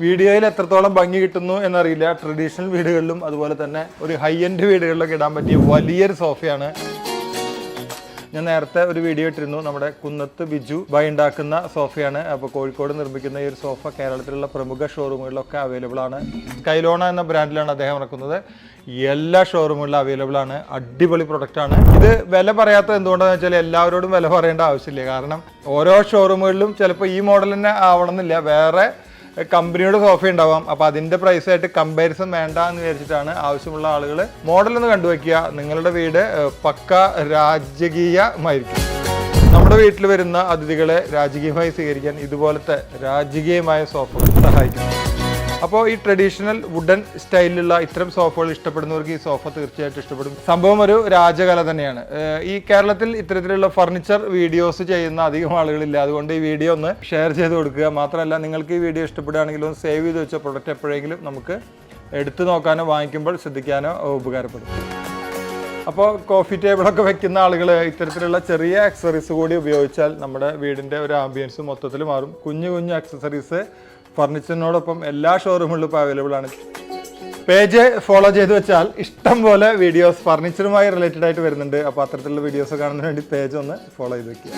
വീഡിയോയിൽ എത്രത്തോളം ഭംഗി കിട്ടുന്നു എന്നറിയില്ല. ട്രഡീഷണൽ വീടുകളിലും അതുപോലെ തന്നെ ഒരു ഹൈ എൻഡ് വീടുകളിലൊക്കെ ഇടാൻ പറ്റിയ വലിയൊരു സോഫയാണ്. ഞാൻ നേരത്തെ ഒരു വീഡിയോ ഇട്ടിരുന്നു, നമ്മുടെ കുന്നത്ത് ബിജു ബൈ ഉണ്ടാക്കുന്ന സോഫയാണ്. അപ്പോൾ കോഴിക്കോട് നിർമ്മിക്കുന്ന ഈ ഒരു സോഫ കേരളത്തിലുള്ള പ്രമുഖ ഷോറൂമുകളിലൊക്കെ അവൈലബിൾ ആണ്. സ്കൈലോണ എന്ന ബ്രാൻഡിലാണ് അദ്ദേഹം ഇറക്കുന്നത്. എല്ലാ ഷോറൂമുകളിലും അവൈലബിൾ ആണ്. അടിപൊളി പ്രൊഡക്റ്റാണ്. ഇത് വില പറയാത്തത് എന്തുകൊണ്ടാണെന്ന് വെച്ചാൽ എല്ലാവരോടും വില പറയേണ്ട ആവശ്യമില്ല. കാരണം ഓരോ ഷോറൂമുകളിലും ചിലപ്പോൾ ഈ മോഡൽ തന്നെ ആവണമെന്നില്ല, വേറെ കമ്പനിയുടെ സോഫ ഉണ്ടാവാം. അപ്പോൾ അതിൻ്റെ പ്രൈസായിട്ട് കമ്പാരിസൺ വേണ്ട എന്ന് വിചാരിച്ചിട്ടാണ് ആവശ്യമുള്ള ആളുകൾ മോഡലൊന്ന് കണ്ടുവയ്ക്കുക. നിങ്ങളുടെ വീട് പക്ക രാജകീയമായിരിക്കും. നമ്മുടെ വീട്ടിൽ വരുന്ന അതിഥികളെ രാജകീയമായി സ്വീകരിക്കാൻ ഇതുപോലത്തെ രാജകീയമായ സോഫകൾ സഹായിക്കും. അപ്പോൾ ഈ ട്രഡീഷണൽ വുഡൻ സ്റ്റൈലിലുള്ള ഇത്തരം സോഫകൾ ഇഷ്ടപ്പെടുന്നവർക്ക് ഈ സോഫ തീർച്ചയായിട്ടും ഇഷ്ടപ്പെടും. സംഭവം ഒരു രാജകല തന്നെയാണ്. ഈ കേരളത്തിൽ ഇത്തരത്തിലുള്ള ഫർണിച്ചർ വീഡിയോസ് ചെയ്യുന്ന അധികം ആളുകളില്ല. അതുകൊണ്ട് ഈ വീഡിയോ ഒന്ന് ഷെയർ ചെയ്ത് കൊടുക്കുക. മാത്രമല്ല, നിങ്ങൾക്ക് ഈ വീഡിയോ ഇഷ്ടപ്പെടുകയാണെങ്കിൽ ഒന്ന് സേവ് ചെയ്ത് വെച്ച പ്രൊഡക്റ്റ് എപ്പോഴെങ്കിലും നമുക്ക് എടുത്തു നോക്കാനോ വാങ്ങിക്കുമ്പോൾ ശ്രദ്ധിക്കാനോ ഉപകാരപ്പെടും. അപ്പോൾ കോഫി ടേബിളൊക്കെ വെക്കുന്ന ആളുകൾ ഇത്തരത്തിലുള്ള ചെറിയ ആക്സസറീസ് കൂടി ഉപയോഗിച്ചാൽ നമ്മുടെ വീടിൻ്റെ ഒരു ആംബിയൻസ് മൊത്തത്തിൽ മാറും. കുഞ്ഞു കുഞ്ഞു ആക്സസറീസ് ഫർണിച്ചറിനോടൊപ്പം എല്ലാ ഷോറൂമുകളിലും ഇപ്പോൾ അവൈലബിൾ ആണ്. പേജ് ഫോളോ ചെയ്ത് വെച്ചാൽ ഇഷ്ടം പോലെ വീഡിയോസ് ഫർണിച്ചറുമായി റിലേറ്റഡ് ആയിട്ട് വരുന്നുണ്ട്. അപ്പോൾ അത്തരത്തിലുള്ള വീഡിയോസ് കാണുന്നതിന് വേണ്ടി പേജ് ഒന്ന് ഫോളോ ചെയ്ത് വെക്കുക.